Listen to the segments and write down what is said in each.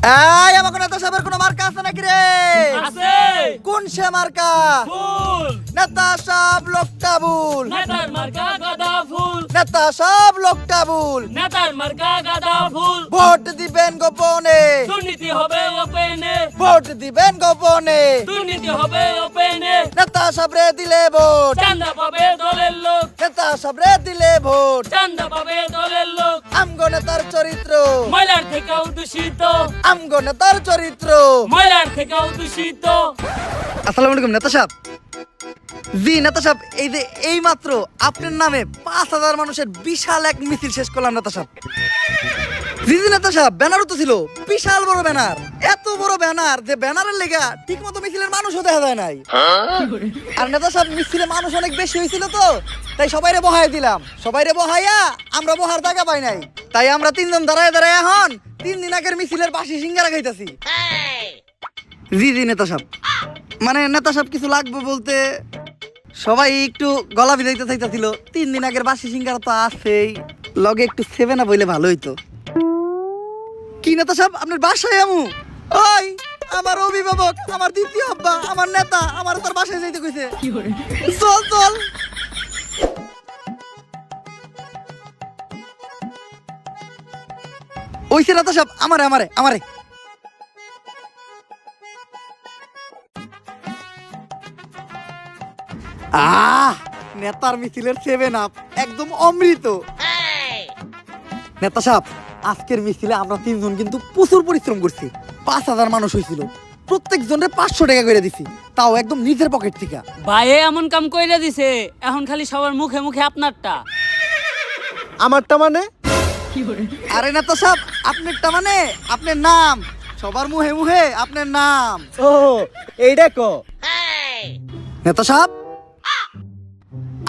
এই আমাকে নেতা সাহেবের কোনো মার্কা আছে নাকি রে? আছে। কোন সে মার্কা? ফুল। নেতা সাহেব লোকটা ভুল। নেতার মার্কা গাঁদা ফুল। নেতা সাহেব লোকটা ভুল। নেতার মার্কা গাঁদা ফুল। ভোট দিবেন গোপনে। দুর্নীতি হবে ওপেনে। ভোট দিবেন গোপনে। দুর্নীতি হবে ওপেনে। নেতা সাহেবরে দিলে ভোট। চান্দা পাবে দলের লোক। নেতা সাহেবরে দিলে ভোট। চান্দা পাবে দলের লোক। আমগো নেতার চরিত্র। ময়লার থেকেও দূষিত। আমগো নেতার চরিত্র। ময়লার থেকেও দূষিত। আসসালামু আলাইকুম নেতা সাহেব। জি নেতা সাহেব, এই যে এই মাত্র আপনার নামে 5,000 মানুষের বিশাল এক মিছিল শেষ করলাম নেতা সাহেব। জি জি নেতা সাহেব, ব্যানারও তো ছিল, বিশাল বড় ব্যানার। এত বড় ব্যানার যে ব্যানারের লেগা ঠিক মতো মিছিলের মানুষও দেখা যায় নাই। আর নেতা সাহেব, মিছিলে মানুষ অনেক বেশি হয়েছিল তো, তাই সবাইরে বহাই দিলাম। সবাইরে বহাইয়া আমরা বহার জায়গা পাই নাই, তাই আমরা 3 জন দাঁড়ায় দাঁড়ায় এখন 3 দিন আগের মিছিলের বাসি সিঙ্গারা খাইতাছি। জি জি নেতা সাহেব, মানে নেতা সাহেব কিছু লাগবে বলতে সবাই একটু গলা ভিজাইতে চাইতেছিল। 3 দিন আগের বাসি সিঙ্গারা তো আছেই, লগে একটু 7 বইলে ভালো হইতো। কি নেতা সাহেব, আপনার বাসায় আমু? ওই আমার অভিভাবক, আমার দ্বিতীয় আব্বা, আমার নেতা আমার তোর বাসায় যাইতে কইছে। চল চল। ওইছে নেতা সাহেব, আমারে আমারে আমারে নেতার মিছিলের 7 একদম অমৃত। নেতা সাহেব, আজকের মিছিলে আমরা 3 জন কিন্তু প্রচুর পরিশ্রম করছি। 5,000 মানুষ হয়েছিল, প্রত্যেক জনের 500 টাকা করে দিছি, তাও একদম নিজের পকেট থেকে। ভাইয়ে এমন কাম কইরা দিছে, এখন খালি সবার মুখে মুখে আপনারটা। আমারটা মানে? আরে নেতা সাহেব, আপনারটা মানে আপনার নাম, সবার মুহে মুহে আপনার নাম। ও এইটা কো নেতা সাহেব,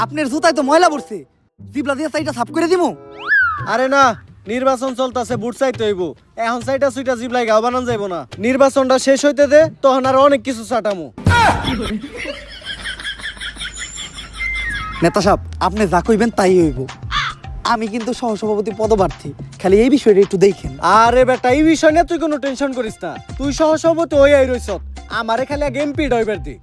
আপনার জুতায় তো ময়লা পড়ছে, জিবলা দিয়ে সাইডটা সাফ করে দিমু। আরে না, নির্বাচন চলতেছে, বুট চাইতে হইব। এখন সাইটা সুইটা জিবলাই গাও বানান যাইব না। নির্বাচনটা শেষ হইতে দে, তখন আর অনেক কিছু চাটামু। নেতা সাহেব, আপনি যা কইবেন তাই হইব। আমি কিন্তু সহসভাপতি পদপ্রার্থী, খালি এই বিষয়টা একটু দেখেন। আরে বেটা, এই বিষয় নিয়ে তুই কোনো টেনশন করিস না। তুই সহসভাপতি হই আই রইছ, আমারে খালি আগে এমপি ডইবার দি।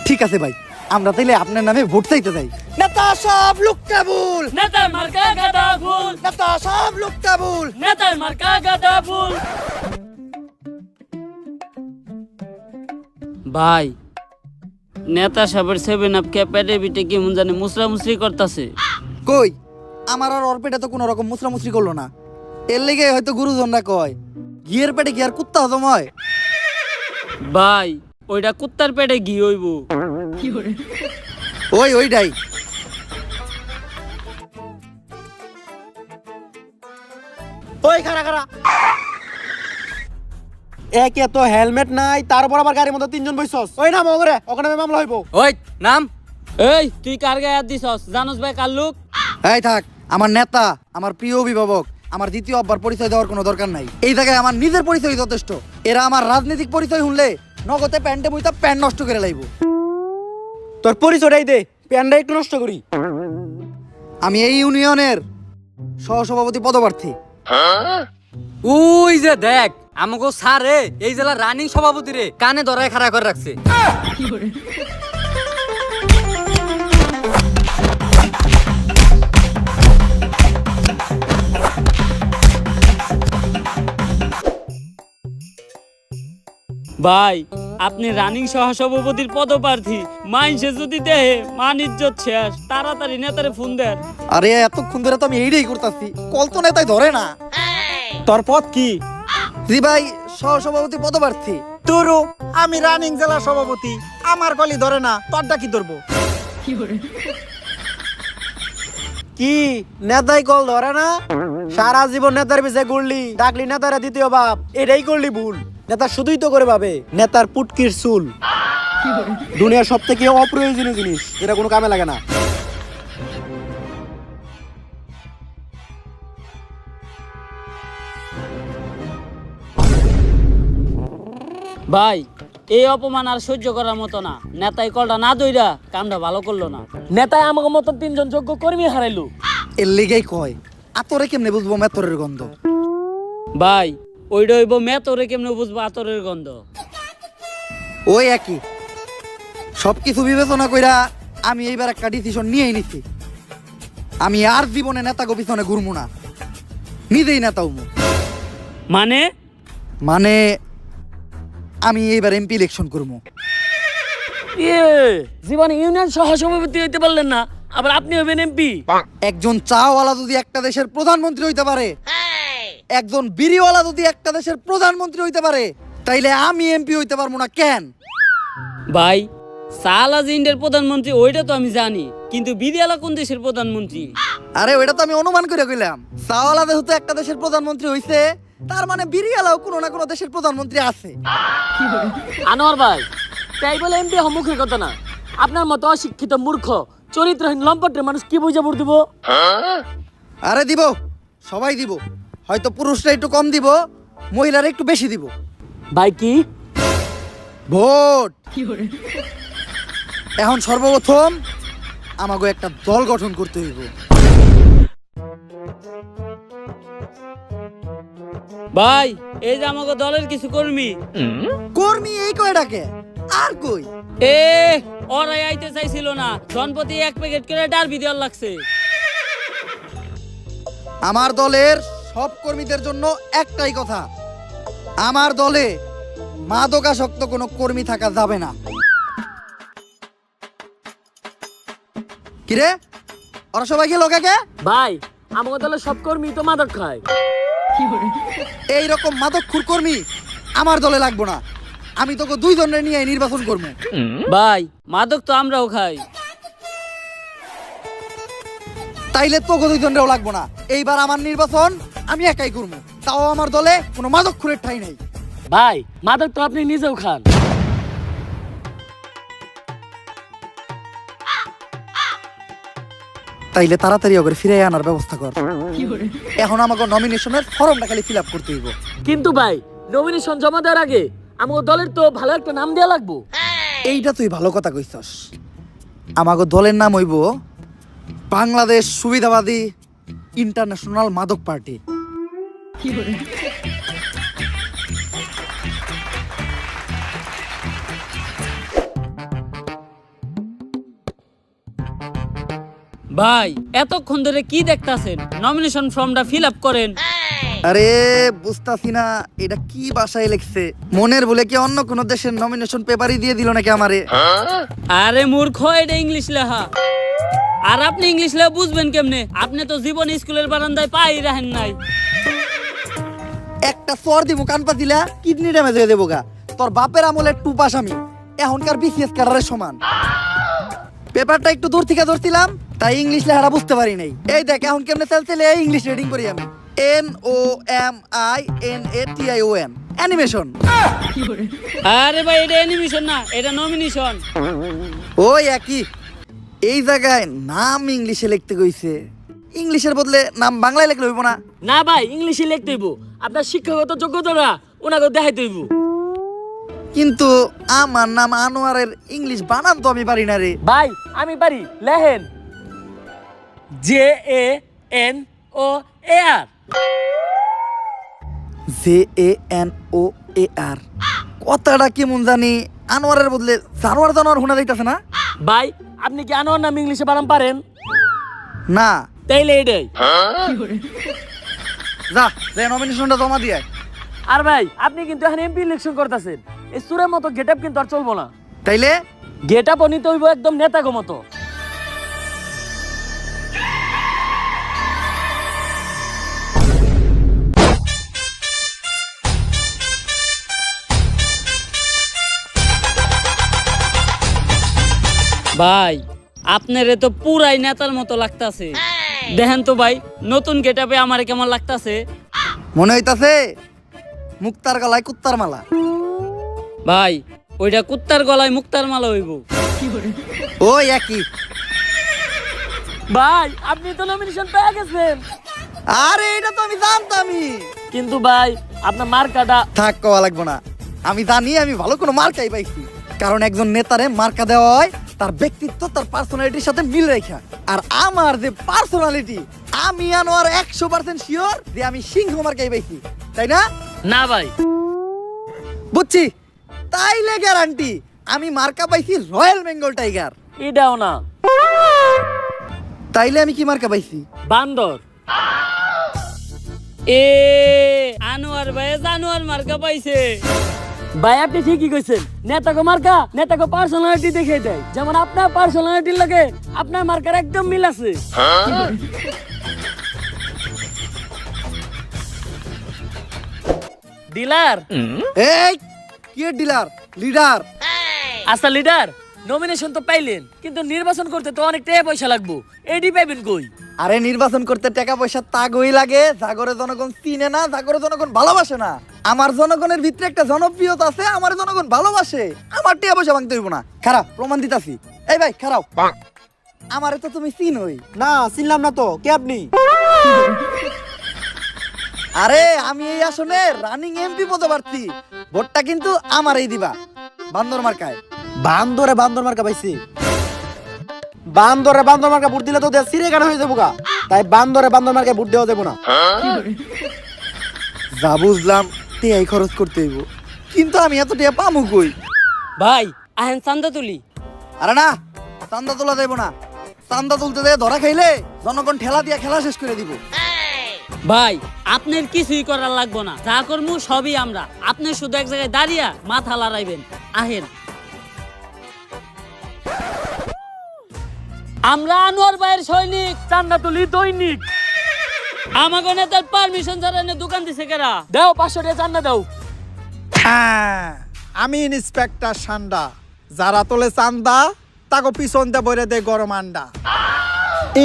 ঠিক আছে ভাই, আমরা তাইলে আপনার নামে ভোট চাইতে যাই। নেতা সাহেব লোকটা ভুল। নেতার মার্কা গাঁদা ফুল। নেতা সাহেব লোকটা ভুল। নেতার মার্কা গাঁদা ফুল। ভাই, নেতা সাহেবের 7 কে পেটে পিটে কি মন জানে মুসরা মুসরি করতেছে। কই, আমার আর ওর পেটে তো কোনো রকম মুসরামুসরি করলো না। এর লেগে হয়তো গুরুজনরা কয় ঘিয়ের পেটে কি আর কুত্তা হজম হয়? ভাই, ওইটা কুত্তার পেটে ঘি হইব। ওইটাই। ওই খারা খারা, একে তো হেলমেট নাই, তারপর আবার গাড়ির মধ্যে 3 জন বইছস। ওই নাম ওগরে, ওখানে মামলা হইব। ওই নাম। এই তুই কার গায়ে হাত দিছস? জানোস ভাই কার লোক? এই থাক, আমার নেতা, আমার প্রিয় অভিভাবক, আমার দ্বিতীয় আব্বার পরিচয় দেওয়ার কোনো দরকার নাই। এই জায়গায় আমার নিজের পরিচয় যথেষ্ট। এরা আমার রাজনৈতিক পরিচয় শুনলে নগদে প্যান্টে মুইতা প্যান্ট নষ্ট করে লাইব। তোর পরিচয়টাই দে, প্যানটা একটু নষ্ট করি। আমি এই ইউনিয়নের সহসভাপতি পদপ্রার্থী। ওই যে দেখ, আমাকে স্যারে এই জেলার রানিং সভাপতি রে কানে ধরায় খাড়া করে রাখছে। ভাই, আপনি রানিং সহসভাপতির পদপ্রার্থী, মাইনসে যদি দেহে মান ইজ্জত শেষ। তাড়াতাড়ি নেতারে ফোন দেন। আরে এতক্ষণ ধরে তো আমি এইটাই করতেছি, কল তো নেতাই ধরে না। তোর পদ কি? জি ভাই, সহসভাপতি পদপ্রার্থী। তোরও, আমি রানিং জেলা সভাপতি, আমার কলি ধরে না, তোরটা কি ধরবো? কি নেতাই কল ধরে না? সারা জীবন নেতার পিছে ঘুরলি, ডাকলি নেতারা দ্বিতীয় বাপ, এটাই করলি ভুল। নেতা শুধুই তো করে ভাবে নেতার পুটকির চুল। দুনিয়ার সব থেকে অপ্রয়োজনীয় জিনিস, যেটা কোনো কামে লাগে না। ভাই, এই অপমান আর সহ্য করার মতো না। নেতাই কলটা না দইরা কামটা ভালো করলো না। নেতাই আমাকে মতন 3 জন যোগ্য কর্মী হারাইলো। এর লেগেই কয় আতরে কেমনে বুঝবো মেতরের গন্ধ। ভাই, ওইটা হইব মেতরে কেমনে বুঝবো আতরের গন্ধ। ওই একই সবকিছু বিবেচনা কইরা আমি এইবার একটা ডিসিশন নিয়েই নিছি। আমি আর জীবনে নেতাকে পিছনে ঘুরবো না, নিজেই নেতা হবো। মানে মানে আমি এইবার এমপি ইলেকশন করবো। জীবনে ইউনিয়ন সহ সভাপতি হইতে পারলেন না, আবার আপনি হবেন এমপি? একজন চাওয়ালা যদি একটা দেশের প্রধানমন্ত্রী হইতে পারে, একজন বিড়িওয়ালা যদি একটা দেশের প্রধানমন্ত্রী হইতে পারে, তাইলে আমি এমপি হইতে পারবো না কেন? ভাই সালা যে ইন্ডিয়ার প্রধানমন্ত্রী ওইটা তো আমি জানি, কিন্তু বিদিয়ালা কোন দেশের প্রধানমন্ত্রী? আরে ওইটা তো আমি অনুমান করে কইলাম। চাওয়ালা যেহেতু একটা দেশের প্রধানমন্ত্রী হইছে, তার মানে বিড়িওয়ালাও কোনো না কোনো দেশের প্রধানমন্ত্রী আছে। আনোয়ার ভাই, তাই বলে এমপি মুখের কথা না। আপনার মতো অশিক্ষিত মূর্খ চরিত্রহীন লম্পটের মানুষ কি বুঝে ভোট দিব? আরে দিব, সবাই দিব। হয়তো পুরুষরা একটু কম দিব, মহিলারা একটু বেশি দিব। ভাই কি ভোট। এখন সর্বপ্রথম আমাকে একটা দল গঠন করতে হইব। ভাই এই যে আমাকে দলের কিছু কর্মী কর্মী এই কয়টাকে আর কই? এ ওরাই আইতে চাইছিল না, জনপতি এক প্যাকেট করে ডারবি দেওয়ার লাগছে। আমার দলের সব কর্মীদের জন্য একটাই কথা, আমার দলে মাদকাসক্ত কোনো কর্মী থাকা যাবে না। কিরে, ওরা সবাই গেল কাকে? ভাই আমাকে দলের সব কর্মী তো মাদক খায়। এইরকম মাদকখুর কর্মী আমার দলে লাগবো না। আমি তোকে দুই জনের নিয়ে নির্বাচন করবো। ভাই মাদক তো আমরাও খাই। তাইলে তোকে দুই জনেরও লাগবো না। এইবার আমার নির্বাচন আমি একাই করবো, তাও আমার দলে কোনো মাদকখুরের ঠাঁই নাই। ভাই মাদক তো আপনি নিজেও খান। তাইলে তাড়াতাড়ি ওকে ফিরে আনার ব্যবস্থা কর। এখন আমাকে নমিনেশনের ফর্মটা খালি ফিল আপ করতে হইব। কিন্তু ভাই নমিনেশন জমা দেওয়ার আগে আমাকে দলের তো ভালো একটা নাম দেওয়া লাগবো। এইটা তুই ভালো কথা কইছস। আমাকে দলের নাম হইব বাংলাদেশ সুবিধাবাদী ইন্টারন্যাশনাল মাদক পার্টি। ভাই এতক্ষণ ধরে কি দেখতাছেন? নমিনেশন ফর্মটা ফিল আপ করেন। আরে বুঝতাছি না এটা কি ভাষায় লিখছে। মনের বলে কি অন্য কোন দেশের নমিনেশন পেপারই দিয়ে দিল নাকি আমারে? আরে মূর্খ, এটা ইংলিশ লেখা। আর আপনি ইংলিশ লেখা বুঝবেন কেমনে? আপনি তো জীবনে স্কুলের বারান্দায় পাই রাখেন নাই। একটা সর দিব কানপা দিলা কিডনি ড্যামেজ হয়ে দেবো গা। তোর বাপের আমলের টুপাস আমি, এখনকার বিসিএস ক্যাডারের সমান। পেপারটা একটু দূর থেকে ধরছিলাম, তাই ইংলিশ লেখাটা বুঝতে পারি নাই। এই দেখ এখন কেমনে চলছে, ইংলিশ রিডিং করি আমি। NOMINATION animation. আরে ভাই এটা অ্যানিমেশন না, এটা নমিনেশন। ওই একই। এই জায়গায় নাম ইংলিশে লিখতে কইছে, ইংলিশের বদলে নাম বাংলায় লিখলে হইব না? না ভাই ইংলিশে লিখতে হইব। আপনার শিক্ষাগত যোগ্যতাটা ওনাকে দেখাইতে হইব। কিন্তু আমার নাম আনোয়ারের ইংলিশ বানান তো আমি পারি না রে। ভাই আমি পারি, লেহেন JANOAR। JANOAR কথাটা কেমন জানি আনোয়ারের বদলে জানোয়ার জানোয়ার শোনা যাইতাছে না? ভাই আপনি কি আনোয়ার নাম ইংলিশে বানান পারেন? না। তাইলে এটাই। যা যে নমিনেশনটা জমা দিয়ে। আর ভাই আপনি কিন্তু এখন এমপি ইলেকশন করতেছেন, এই সুরের মতো গেট আপ কিন্তু আর চলবো না। তাইলে গেট আপ নিতে হইব একদম নেতাগো মতো। ভাই আপনারে তো পুরাই নেতার মতো লাগতাছে। দেখেন তো ভাই নতুন গেট আপে আমার কেমন লাগতাছে। মনে হইতাছে মুক্তার গলায় কুত্তার মালা। ভাই ওইটা কুত্তার গলায় মুক্তার মালা হইব। ওই একই। ভাই আপনি তো নমিনেশন পেয়ে গেছেন। আরে এটা তো আমি জানতামই। কিন্তু ভাই আপনার মার্কাটা থাক কওয়া লাগবো না, আমি জানি আমি ভালো কোনো মার্কাই পাইছি। কারণ একজন নেতারে মার্কা দেওয়া হয় তার ব্যক্তিত্ব তার পার্সোনালিটির সাথে মিল রেখা। আর আমার যে পার্সোনালিটি, আমি আনোয়ার 100% শিওর যে আমি সিংহ মার্কাই পাইছি, তাই না? না ভাই। বুঝছি, তাইলে গ্যারান্টি আমি মার্কা পাইছি রয়্যাল বেঙ্গল টাইগার। এটাও না। তাইলে আমি কি মার্কা পাইছি? বান্দর। এ আনোয়ার ভাই জানোয়ার মার্কা পাইছে। ভাই আপনি ঠিকই কইছেন, নেতাকে মার্কা নেতাকে পার্সোনালিটি দেখে দেয়। যেমন আপনার পার্সোনালিটির লাগে আপনার মার্কার একদম মিল আছে। ডিলার। এই কি ডিলার? লিডার। আচ্ছা লিডার, নমিনেশন তো পাইলেন, কিন্তু নির্বাচন করতে তো অনেক টাকা পয়সা লাগবো, এডি পাইবেন কই? আরে নির্বাচন করতে টাকা পয়সা তাগই লাগে, জাগরে জনগণ চিনে না, জাগরে জনগণ ভালোবাসে না। আমার জনগণের ভিতরে একটা জনপ্রিয়তা আছে, আমার জনগণ ভালোবাসে। আমার টাকা পয়সা ভাঙতে হইব না। খারাপ প্রমাণ দিতাছি। এই ভাই খারাপ, আমারে তো তুমি চিনোই। না চিনলাম না তো, কে আপনি? আরে আমি এই আসনে রানিং এমপি পদে প্রার্থী। ভোটটা কিন্তু আমারই দিবা, বান্দর মার্কায়। বান্দরে বান্দর মার্কা পাইছি। বান্দরে বান্দর মার্কা ভোট দিলে তো দেশ সিরে গান হয়ে যাবো গা। তাই বান্দরে বান্দর মার্কা ভোট দেওয়া যাবো না। যা বুঝলাম টিয়াই খরচ করতে হইব, কিন্তু আমি এত টিয়া পামু কই? ভাই আহেন চান্দা তুলি। আরে না, চান্দা তোলা যাইব না। চান্দা তুলতে যেয়ে ধরা খাইলে জনগণ ঠেলা দিয়া খেলা শেষ করে দিব। ভাই আপনার কিছুই করার লাগবো না, যা করবো সবই আমরা। আপনি শুধু এক জায়গায় দাঁড়িয়ে মাথা লড়াইবেন। আহেন, আমরা আনোয়ার ভাইয়ের সৈনিক, চান্দা তুলি দৈনিক। আমাকে নেতার পারমিশন ছাড়া এনে দোকান দিছে কেরা? দাও 500 টাকা চান্দা দাও। আমি ইন্সপেক্টর সান্ডা, যারা তোলে চান্দা তাকে পিছন দিয়ে বইরে দেয় গরম আন্ডা।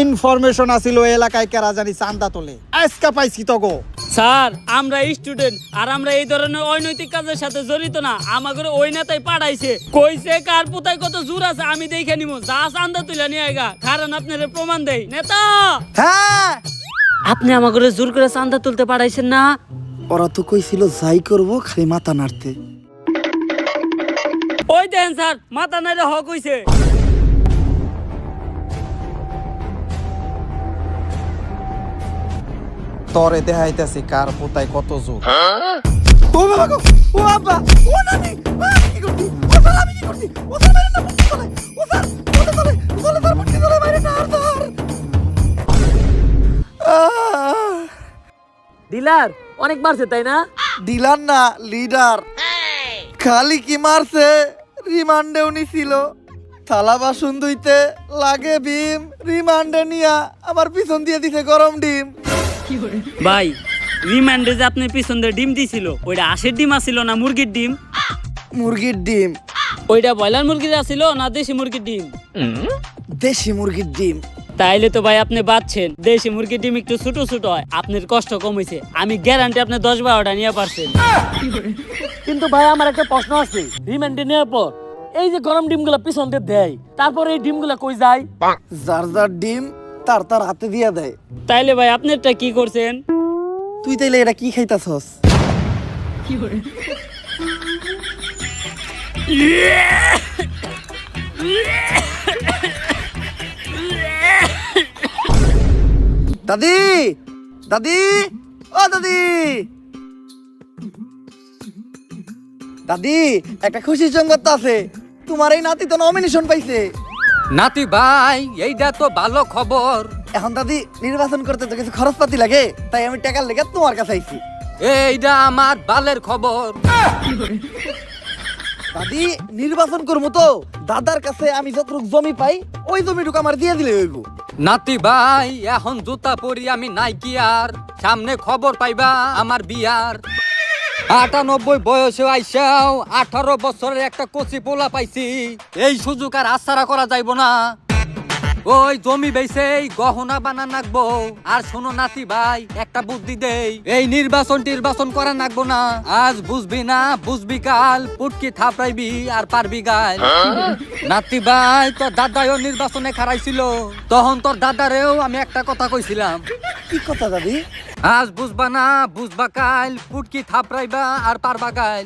ইনফরমেশন আছিল এলাকায় কেরা জানি চান্দা তোলে, আজকা পাইছি তগো। স্যার আমরা স্টুডেন্ট, আর আমরা এই ধরনের অনৈতিক কাজের সাথে জড়িত না। আমাদের ওই নেতাই পাঠাইছে, কইছে কার পুতায় কত জোর আছে আমি দেখে নিব। যা চান্দা তুলে নিয়ে আইগা, কারণ আপনার প্রমাণ দেই। নেতা হ্যাঁ, আপনি আমাকে জোর করে চান্দা তুলতে পাঠাইছেন না? ওরা তো কইছিল যাই করব খালি মাথা নাড়তে। ওই দেন স্যার, মাথা নাইলে হক হইছে। তরে দেখাইতেছি কার পোতায় কত জোর। ও বাবা গো, ও আব্বা, ও নানি, আমি কি করছি? ও স্যার আমি কি করছি? ও স্যার মেরে না, মুক্তি চলে। ও স্যার চলে চলে, চলে স্যার মুক্তি চলে, মারে না আর স্যার। ডিলার অনেক মারছে তাই না? ডিলার না, লিডার। খালি কি মারছে, রিমান্ডেও নিছিল। থালা বাসন ধুইতে লাগে ভীম, রিমান্ডে নিয়া আমার পিছন দিয়ে দিছে গরম ডিম। ভাই রিমান্ডে যে আপনি পিছন দিয়ে ডিম দিছিল, ওইটা আশের ডিম আসিল না মুরগির ডিম? মুরগির ডিম। ওইটা ব্রয়লার মুরগির আসিল না দেশি মুরগির ডিম? দেশি মুরগির ডিম। তাইলে তো ভাই আপনি বাঁচছেন। দেশি মুরগির ডিম একটু ছোট ছোট হয়, আপনার কষ্ট কম হয়েছে। আমি গ্যারান্টি আপনি 10-12টা নিয়ে পারছেন। কিন্তু ভাই আমার একটা প্রশ্ন আছে, রিমান্ডে নেওয়ার পর এই যে গরম ডিমগুলা পিছন দিয়ে দেয়, তারপর এই ডিমগুলা কই যায়? যার যার ডিম তার তার হাতে দিয়া দেয়। তাইলে ভাই আপনারটা কি করছেন? তুই তাইলে এটা কি খাইতাছস? দাদি, দাদি, ও দাদি, দাদি একটা খুশির সংবাদ তো আছে। তোমার এই নাতি তো নমিনেশন পাইছে। নাতি ভাই এইটা তো ভালো খবর। এখন দাদি নির্বাচন করতে তো কিছু খরচপাতি লাগে, তাই আমি টাকার লেগে তোমার কাছে আইছি। এইটা আমার বালের খবর। দাদি নির্বাচন করবো তো, দাদার কাছে আমি যতটুকু জমি পাই ওই জমিটুকু আমার দিয়ে দিলে হইব। নাতি ভাই এখন জুতা পরি আমি নাই কি আর, সামনে খবর পাইবা আমার বিয়ার। 98 বয়সে আইসাও 18 বছরের একটা কচি পোলা পাইছি। এই সুযোগ আর আশারা করা যাইব না। ওই জমি বেচে গহনা বানা নাকবো। আর শোনো নাতি ভাই একটা বুদ্ধি দেই, এই নির্বাচন করা নাকবো না। আজ বুঝবি না বুঝবি কাল, পুটকি থাপড়াইবি আর পারবি গাল। নাতি ভাই তোর দাদাও নির্বাচনে খারাইছিল, তখন তোর দাদারেও আমি একটা কথা কইছিলাম। কি কথা দাদি? আজ বুঝবা না বুঝবা কাল, পুটকি থাপড়াইবা আর পারবা গাল।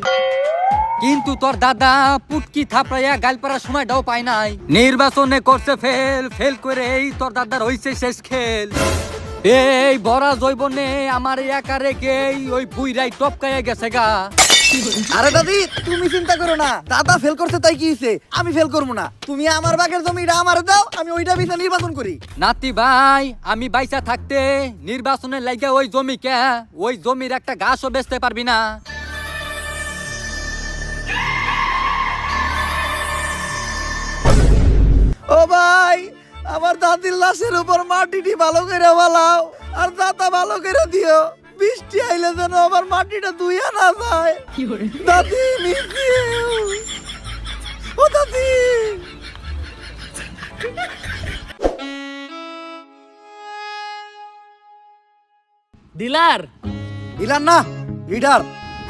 কিন্তু তোর দাদা পুটকি থাপড়াইয়া গাল পাড়ার সময়টাও পায় নাই। নির্বাচনে করছে ফেল, ফেল করে তোর দাদার হইছে শেষ খেল। এই বড়া জৈবনে আমার একা রেখেই ওই বুইরাই টপকাইয়া গেছে গা। আরে দাদি তুমি চিন্তা করো না, দাদা ফেল করছে তাই কি হইছে, আমি ফেল করবো না। তুমি আমার বাগের জমিটা আমারে দাও, আমি ওইটা বিছা নির্বাচন করি। নাতি ভাই আমি বাইসা থাকতে নির্বাচনের লাইগা ওই জমি কে, ওই জমির একটা ঘাসও বেচতে পারবি না। ও ভাই, আমার দাদির লাশের উপর মাটিটি ভালো করে বালাও, আর দাতা ভালো করে দিও। বৃষ্টি আইলে যেন আমার মাটিটা ধুইয়া না যায়। দাদি মিছি, ও দাদি। ডিলার। দিলাম না লিডার।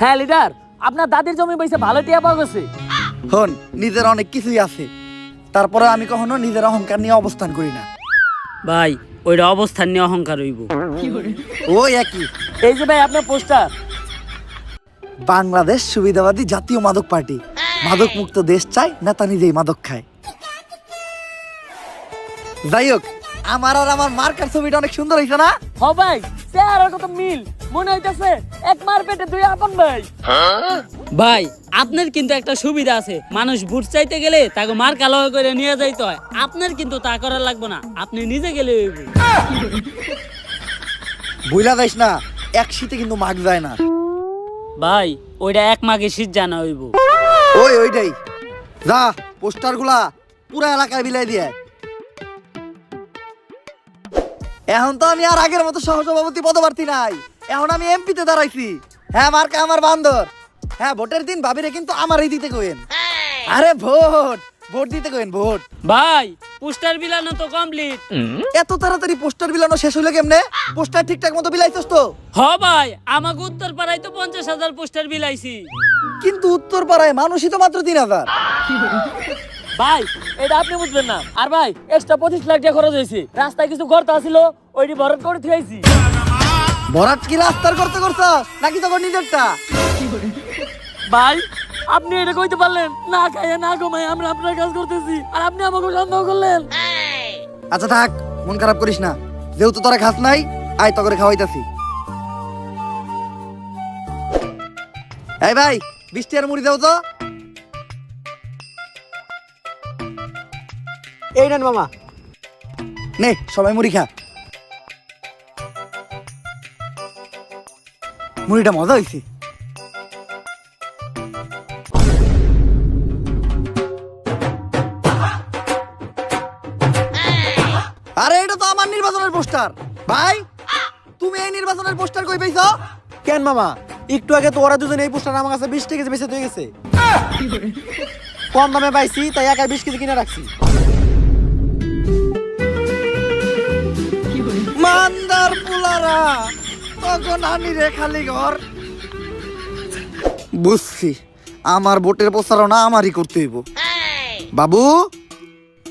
হ্যাঁ লিডার, আপনার দাদির জমি বইছে ভালো টিয়া পাওয়া গেছে। হন, নিজের অনেক কিছুই আছে, তারপরে আমি কখনো নিজের অহংকার নিয়ে অবস্থান করি না। ভাই ওইটা অবস্থান নিয়ে অহংকার হইব। ওই একই। এই যে ভাই আপনার পোস্টার। বাংলাদেশ সুবিধাবাদী জাতীয় মাদক পার্টি, মাদক মুক্ত দেশ চাই, নেতা নিজেই মাদক খায়। যাই হোক, আমার আর আমার মার্কার ছবিটা অনেক সুন্দর হয়েছে না? হ ভাই, চেহারার কত মিল, মনে হইতাছে এক মার পেটে দুই আপন ভাই। ভাই আপনার কিন্তু একটা সুবিধা আছে, মানুষ ভোট চাইতে গেলে তাকে মার কালো করে নিয়ে যাইতে হয়। আপনার কিন্তু তা করা লাগবে না, আপনি নিজে গেলে হইব। বুইলা যাইস না, এক শীতে কিন্তু মাগ যায় না। ভাই ওইটা এক মাগে শীত জানা হইব। ওইটাই। যা পোস্টার গুলা পুরা এলাকায় বিলাই দিয়ে। এখন তো আমি আর আগের মতো সহসভাপতি পদপ্রার্থী নাই, এখন আমি এমপিতে দাঁড়াইছি। হ্যাঁ, মার্কা আমার বান্দর। হ্যাঁ, ভোটের দিন ভাবিরে কিন্তু আমারই দিতে কইেন। আরে ভোট ভোট দিতে কইেন, ভোট। ভাই পোস্টার বিলানো তো কমপ্লিট। এত তাড়াতাড়ি পোস্টার বিলানো শেষ হইলো কেমনে? পোস্টার ঠিকঠাক মতো বিলাইছস তো? হ ভাই, আমাকে উত্তর পাড়ায় তো 50,000 পোস্টার বিলাইছি। কিন্তু উত্তর পাড়ায় মানুষই তো মাত্র 3,000। ভাই এটা আপনি বুঝবেন না। আর ভাই এক্সট্রা 25 লাখ টাকা খরচ হয়েছে, রাস্তায় কিছু গর্ত ছিল ওইটি ভরত করে থুইছি। ভরাট কি রাস্তার করতে করছস নাকি তখন নিজেরটা? ভাই আপনি এটা কইতে পারলেন না, খাইয়ে না ঘুমাই আমরা আপনার কাজ করতেছি, আর আপনি আমাকে সন্দেহ করলেন। আচ্ছা থাক, মন খারাপ করিস না, যেহেতু তোরা খাস নাই, আয় তো করে খাওয়াইতাছি। এই ভাই, 20 টাকার মুড়ি দাও তো। এই নেন মামা। নে সবাই মুড়ি খা। মুড়িটা মজা হয়েছে। আরে এটা তো আমার নির্বাচনের পোস্টার। ভাই তুমি এই নির্বাচনের পোস্টার কই পাইছো? কেন মামা, একটু আগে তো ওরা দুজন এই পোস্টার আমার কাছে 20 টাকা বেঁচে হয়ে গেছে। কম দামে পাইছি তাই একাই 20 কেজি কিনে রাখছি। মান্দার পুলারা তখন আনি রে খালি ঘর। বুঝছি, আমার ভোটের প্রচারণা আমারই করতে হইব। বাবু,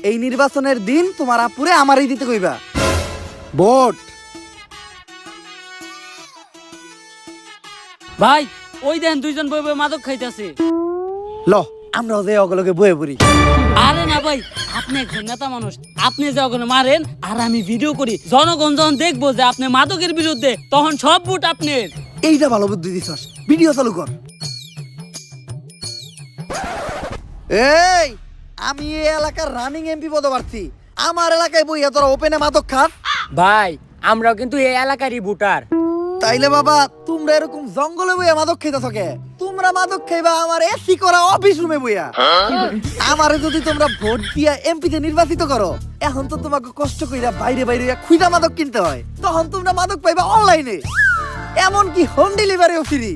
এই নির্বাচনের দিন তোমার আপুরে আমারই দিতে কইবা ভোট। ভাই ওই দেন দুইজন বই বই মাদক খাইতেছে। ল আমরাও যে অগলকে বয়ে পড়ি। আরে না ভাই, আপনি একজন নেতা মানুষ, আপনি যখন মারেন আর আমি ভিডিও করি, জনগণ যখন দেখবো যে আপনি মাদকের বিরুদ্ধে, তখন সব ভোট আপনার। এইটা ভালো বুদ্ধি দিছস, ভিডিও চালু কর। এই আমি এই এলাকার রানিং এমপি পদপ্রার্থী, আমার এলাকায় বইয়া তোরা ওপেনে মাদক খাস? ভাই আমরাও কিন্তু এই এলাকারই ভোটার। তাইলে বাবা তোমরা এরকম জঙ্গলে বইয়া মাদক খাইতেছ কে? তোমরা মাদক খাইবা আমার এসি করা অফিস রুমে বইয়া। আমারে যদি তোমরা ভোট দিয়া এমপিতে নির্বাচিত করো, এখন তো তোমাকে কষ্ট কইরা বাইরে বাইরে খুইদা মাদক কিনতে হয়, তখন তোমরা মাদক পাইবা অনলাইনে, এমনকি হোম ডেলিভারিও ফ্রি।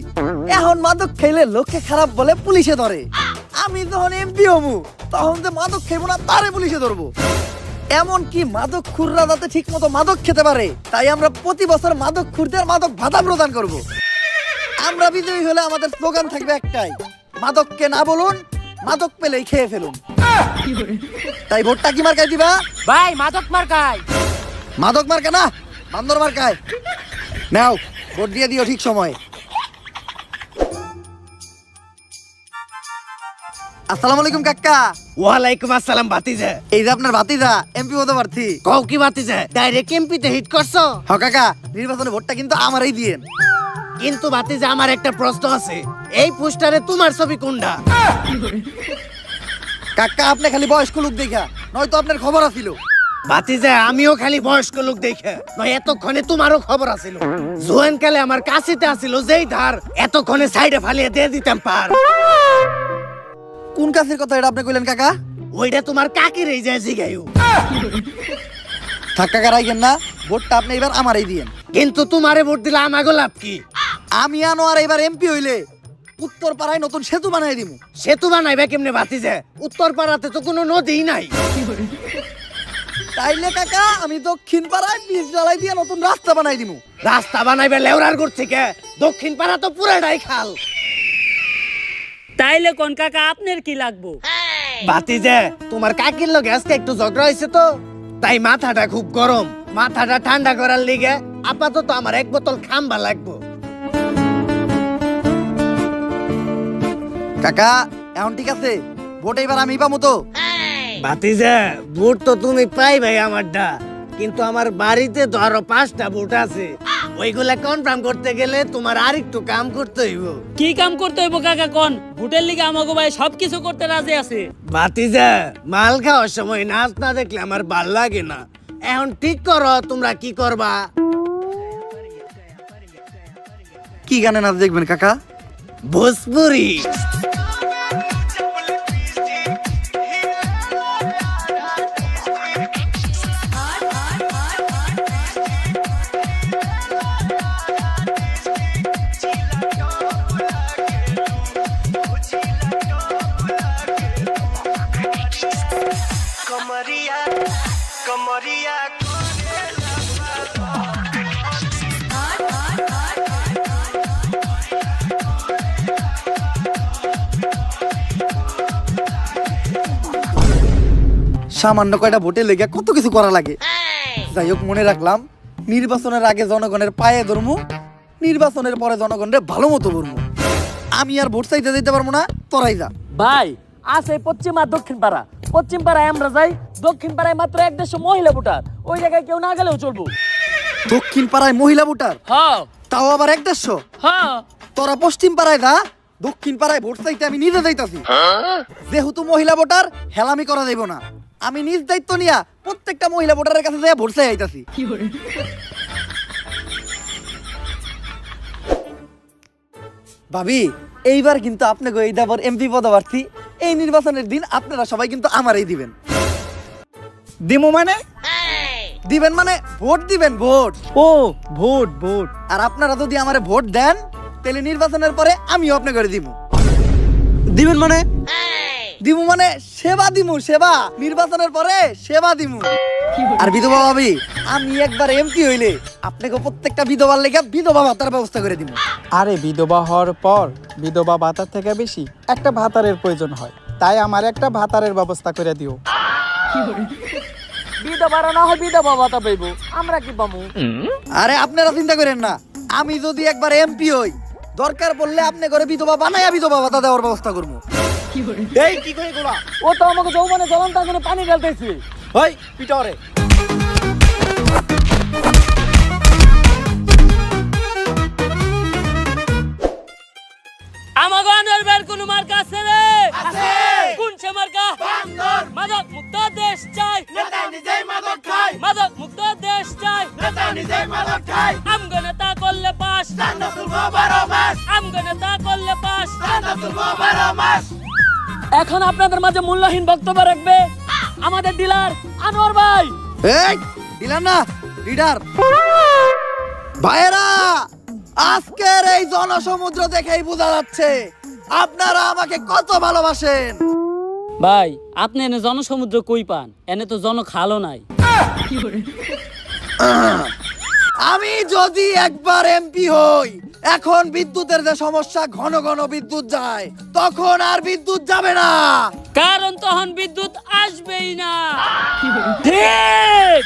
এখন মাদক খাইলে লোকে খারাপ বলে পুলিশে ধরে। আমি যখন এমপি হমু, তখন যে মাদক খাইবো না তারে পুলিশে ধরবো। এমনকি মাদক খুররা যাতে ঠিক মতো মাদক খেতে পারে, তাই আমরা প্রতি বছর মাদক খুরদের মাদক ভাতা প্রদান করব। আমরা বিজয়ী হলে আমাদের স্লোগান থাকবে একটাই, মাদককে না বলুন, মাদক পেলেই খেয়ে ফেলুন। তাই ভোটটা কি মার্কায় দিবা? ভাই মাদক মার্কায়। মাদক মার্কা না, বান্দর মার্কায়। নাও ভোট দিয়ে দিও ঠিক সময়। আসসালামু আলাইকুম কাকা। ওয়ালাইকুম আসসালাম ভাতিজা। এই যে আপনার ভাতিজা এমপি হতে পারছি। কও কি ভাতিজা, ডাইরেক্ট এমপিতে হিট করছো? হ কাকা, নির্বাচনে ভোটটা কিন্তু আমারই দিয়েন। কিন্তু ভাতিজা আমার একটা প্রশ্ন আছে, এই পোস্টারে তোমার ছবি কোনটা? কাকা আপনি খালি বয়স্ক লোক দেখা, নয়তো আপনার খবর আছিল। ভাতিজা আমিও খালি বয়স্ক লোক দেখে নয়, এতক্ষণে তোমারও খবর আছিল। জোয়ান কালে আমার কাছেতে আছিল যেই ধার, এতক্ষণে সাইডে ফালিয়ে দিয়ে দিতাম পার। কোন কাছের কথা এটা আপনি কইলেন কাকা? ওইটা তোমার কাকির এই যায় জিগাইও। থাক কাকা রাইগেন না, ভোটটা আপনি এবার আমারই দিয়েন। কিন্তু তোমারে ভোট দিলে আমাগো লাভ কি? আমি আনোয়ার এবার এমপি হইলে উত্তর পাড়ায় নতুন সেতু বানাই দিমু। সেতু বানাইবে কেমনে ভাতিজা? উত্তর পাড়াতে তো কোনো নদীই নাই। তাইলে কাকা আমি দক্ষিণ পাড়ায় বীজ জ্বালাই দিয়ে নতুন রাস্তা বানাই দিমু। রাস্তা বানাইবে লেউরার গুড় থেকে, দক্ষিণ পাড়া তো পুরাটাই খাল। তাইলে কোন কাকা আপনার কি লাগবো? ভাতিজা তোমার কাকির লগে আজকে একটু ঝগড়া হয়েছে তো, তাই মাথাটা খুব গরম। মাথাটা ঠান্ডা করার লিগে আপাতত আমার এক বোতল খাম্বা লাগবো। কাকা এখন ঠিক আছে, ভোট এবার আমি পাবো তো? ভাতিজা ভোট তো তুমি পাইবাই আমারটা, কিন্তু আমার বাড়িতে তো আরো 5টা ভোট আছে, ওইগুলা কনফার্ম করতে গেলে তোমার আর একটু কাম করতে হইব। কি কাম করতে হইব কাকা কোন? ভোটের লিগে আমাগো ভাই সবকিছু করতে রাজি আছে। ভাতিজা মাল খাওয়ার সময় নাচ না দেখলে আমার ভাল লাগে না। এখন ঠিক করো তোমরা কি করবা। কি গানে নাচ দেখবেন কাকা? ভোজপুরি। সামান্য কয়টা ভোটে লেগে কত কিছু করা লাগে। যাই হোক, মনে রাখলাম নির্বাচনের আগে জনগণের পায়ে ধরমু, নির্বাচনের পরে জনগণের ভালো মতো ধরমু। আমি আর ভোট চাইতে দিতে পারবো না, তোরাই যা। ভাই আছে পশ্চিম আর দক্ষিণ পাড়া। পশ্চিম পাড়ায় আমরা যাই, দক্ষিণ পাড়ায় মাত্র 150 মহিলা ভোটার, ওই জায়গায় কেউ না গেলেও চলবো। দক্ষিণ পাড়ায় মহিলা ভোটার, হ্যাঁ তাও আবার 150। হ্যাঁ তোরা পশ্চিম পাড়ায় যা, দক্ষিণ পাড়ায় ভোট চাইতে আমি নিজে যাইতাছি। যেহেতু মহিলা ভোটার, হেলামি করা যাইব না। আমি নিজ দায়িত্ব নিয়া প্রত্যেকটা মহিলা ভোটারের কাছে যাই ভোট চাই আইতাছি। ভাবি এইবার কিন্তু আপনাকে এই দাবর এমপি পদপ্রার্থী, এই নির্বাচনের দিন আপনারা সবাই কিন্তু আমারই দিবেন। দিমু মানে? দিবেন মানে ভোট দিবেন, ভোট। ও ভোট ভোট। আর আপনারা যদি আমারে ভোট দেন, তাহলে নির্বাচনের পরে আমিও আপনাকে করে দিব। দিবেন মানে? দিমু মানে সেবা দিমু, সেবা। নির্বাচনের পরে সেবা দিমু। আর বিধবা ভাবি, আমি একবার এমপি হইলে আপনাকে প্রত্যেকটা বিধবার লেগে বিধবা ভাতার ব্যবস্থা করে দিব। আরে বিধবা হওয়ার পর বিধবা ভাতার থেকে বেশি একটা ভাতারের প্রয়োজন হয়, তাই আমার একটা ভাতারের ব্যবস্থা করে দিও। বিধবা না হয় বিধবা ভাতা পাইবো, আমরা কি পাবো? আরে আপনারা চিন্তা করেন না, আমি যদি একবার এমপি হই, দরকার পড়লে আপনি করে বিধবা বানাইয়া বিধবা ভাতা দেওয়ার ব্যবস্থা করবো। এই কি করে গোলা? ও তো আমাকে যৌবনে জ্বলন্ত আগুনে পানি ঢালতেছে। হই পিটরে। আমাকে আনোয়ার ভাইয়ের কোনো মার্কা আছে রে? আছে। কোন সে মার্কা? বান্দর। মাদক মুক্ত দেশ চাই, নেতা নিজেই মাদক খায়। মাদক মুক্ত দেশ চাই, নেতা নিজেই মাদক খায়। আমগো নেতা করলে পাস, চাঁদা তুলবো 12 মাস। আমগো নেতা করলে পাস, চাঁদা তুলবো 12 মাস। এখন আপনাদের মাঝে মূল্যহীন বক্তব্য রাখবে আমাদের ডিলার আনোয়ার ভাই। এই দিলাম না লিডার ভাইয়েরা, আজকের এই জনসমুদ্র দেখেই বোঝা যাচ্ছে আপনারা আমাকে কত ভালোবাসেন। ভাই আপনি এনে জনসমুদ্র কই পান? এনে তো জনখালও নাই। আমি যদি একবার এমপি হই, এখন বিদ্যুতের যে সমস্যা, ঘন ঘন বিদ্যুৎ যায়, তখন আর বিদ্যুৎ যাবে না। কারণ তখন বিদ্যুৎ আসবেই না। ঠিক।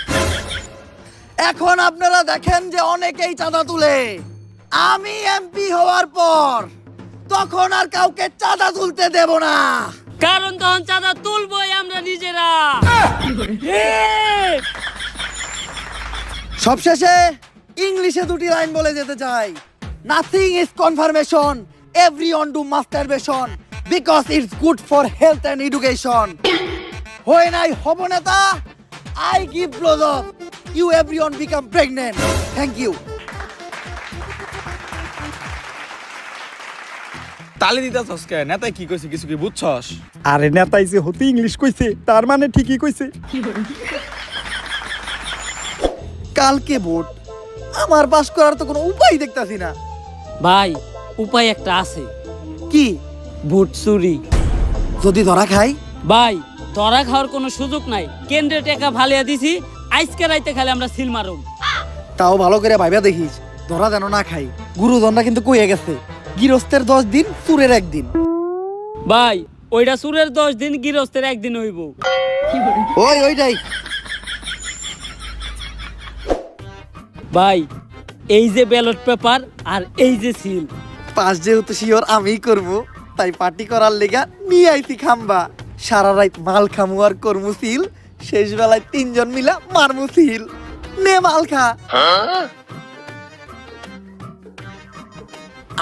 এখন আপনারা দেখেন যে অনেকেই চাঁদা তুলে। আমি এমপি হওয়ার পর তখন আর কাউকে চাঁদা তুলতে দেব না। কারণ তখন চাঁদা তুলবই আমরা নিজেরা। সবশেষে ইংলিশে দুটি লাইন বলে যেতে চাই। Nothing is confirmation, everyone do masturbation because it's good for health and education. When I হব নেতা, I give blowjob, you everyone become pregnant. Thank you. তালি দিতাছস কে? নেতাই কি কইছে কিছু কি বুঝছস? আরে নেতাই যে হতে ইংলিশ কইছে তার মানে ঠিকই কইছে। কালকে ভোট, আমার পাস করার তো কোনো উপায় দেখতাছি না। ভাই উপায় একটা আছে, কি? ভোট চুরি। যদি ধরা খাই? ভাই ধরা খাওয়ার কোনো সুযোগ নাই, কেন্দ্রে টাকা ফালিয়া দিছি, আজকে রাইতে খালি আমরা সিল মারুম। তাও ভালো করে ভাইবা দেখিস, ধরা যেন না খাই। গুরুজনরা কিন্তু কইয়া গেছে, গৃহস্থের 10 দিন, চুরের 1 দিন। ভাই ওইটা সুরের 10 দিন, গৃহস্থের 1 দিন হইব। ওইটাই। ভাই এই যে ব্যালট পেপার আর এই যে সিল, পাস যেহেতু শিওর আমিই করব, তাই পার্টি করার লেগা নিয়ে আইছি খাম্বা। সারা রাত মাল খামু আর করমু সিল, শেষ বেলায় 3 জন মিলা মারমু সিল। নে মাল খা।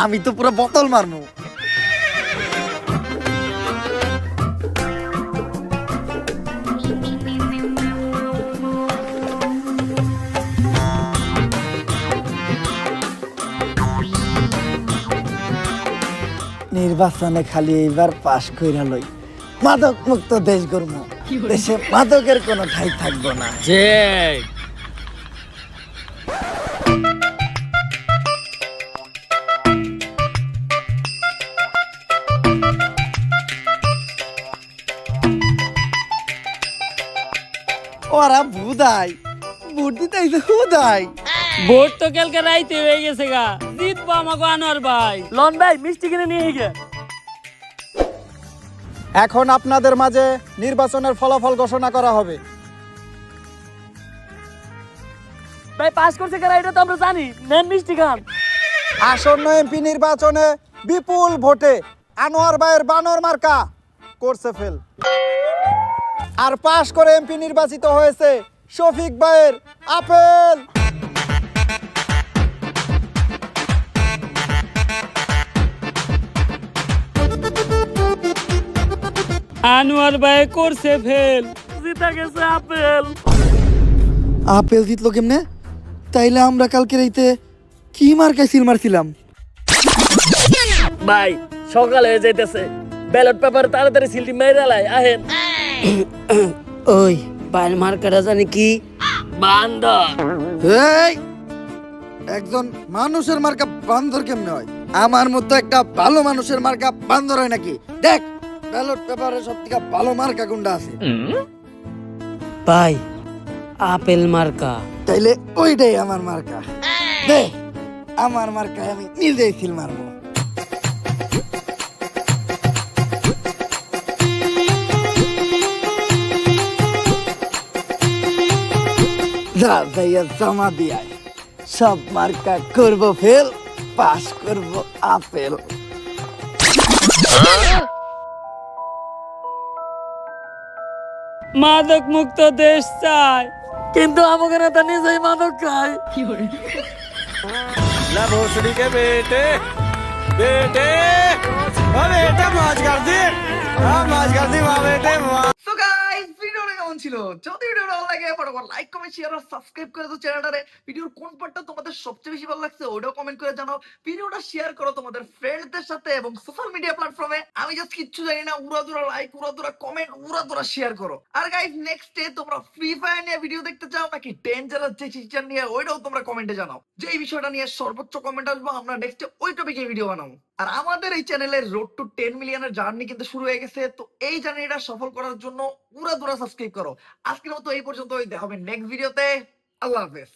আমি তো পুরো বোতল মারমু। নির্বাচনে খালি এইবার পাশ কইরা লই, মাদক মুক্ত দেশ গড়মু। দেশে মাদকের কোনো ঠাই থাকবো না। ওরা ভুদাই, ভোট দিতে আইছে হুদাই। ভোট তো কালকে রাইতে হয়ে গেছে গা, জিতবো আমাকে আনোয়ার ভাই। লন ভাই মিষ্টি কিনে নিয়ে গে। এখন আপনাদের মাঝে নির্বাচনের ফলাফল ঘোষণা করা হবে। ভাই পাস করছে কারা এটা তো আমরা জানি, নেন মিষ্টি খান। আসন্ন এমপি নির্বাচনে বিপুল ভোটে আনোয়ার ভাইয়ের বানর মার্কা করছে ফেল। আর পাশ করে এমপি নির্বাচিত হয়েছে শফিক ভাইয়ের আপেল। আনোয়ার ভাই করছে ফেল, জিতা গেছে আপেল। আপেল জিতলো কেমনে? তাইলে আমরা কালকে রাইতে কি মার্কায় সিল মারছিলাম? ভাই সকালে হয়ে যাইতেছে, ব্যালট পেপার তাড়াতাড়ি সিলটি মেরে লাই আহেন। ওই বাইল মার্কাটা জানি কি? বান্দর। এই একজন মানুষের মার্কা বান্দর কেমনে হয়? আমার মতো একটা ভালো মানুষের মার্কা বান্দর হয় নাকি? দেখ ব্যালট পেপারে সব থেকে ভালো মার্কা কোনটা আছে। ভাই আপেল মার্কা। তাইলে ওইটাই আমার মার্কা। দে আমার মার্কায় আমি নিজেই সিল মারবো। যা যাইয়া জমা দিয়ায়, সব মার্কা করবো ফেল, পাস করবো আপেল। মাদক মুক্ত দেশ চাই, কিন্তু আমাকে নেতা নিজেই মাদক খায়। ला भोसड़ी के बेटे बेटे ओ बेटा मौज कर दी, हां मौज कर दी वाह बेटे वाह। সো গাইস ভিডিওটা কেমন ছিল? যদি ভিডিওটা ভালো লাগে ফটাফট লাইক কমেন্ট শেয়ার আর সাবস্ক্রাইব করে দাও চ্যানেলটারে। ভিডিওর কোন পার্টটা তোমাদের সবচেয়ে বেশি ভালো লাগছে ওটাও কমেন্ট করে জানাও। ভিডিওটা শেয়ার করো তোমাদের ফ্রেন্ডদের সাথে এবং সোশ্যাল মিডিয়া প্ল্যাটফর্মে। আমি জাস্ট কিচ্ছু জানি না, উড়াদুরা লাইক, উড়াদুরা কমেন্ট, উড়াদুরা শেয়ার করো। আর গাইস নেক্সট ডে তোমরা ফ্রি ফায়ার নিয়ে ভিডিও দেখতে চাও নাকি ডেঞ্জারাস যে ফিচার নিয়ে, ওইটাও তোমরা কমেন্টে জানাও। যে এই বিষয়টা নিয়ে সর্বোচ্চ কমেন্ট আসবে আমরা নেক্সট ডে ওই টপিকে ভিডিও বানাবো। আর আমাদের এই চ্যানেলের রোড টু 10 মিলিয়নের জার্নি কিন্তু শুরু হয়ে গেছে। তো এই জার্নিটা সফল করার জন্য উড়াদুরা সাবস্ক্রাইব করো। আজকের মতো এই পর্যন্ত, দেখা হবে নেক্সট ভিডিওতে। আল্লাহ হাফেজ।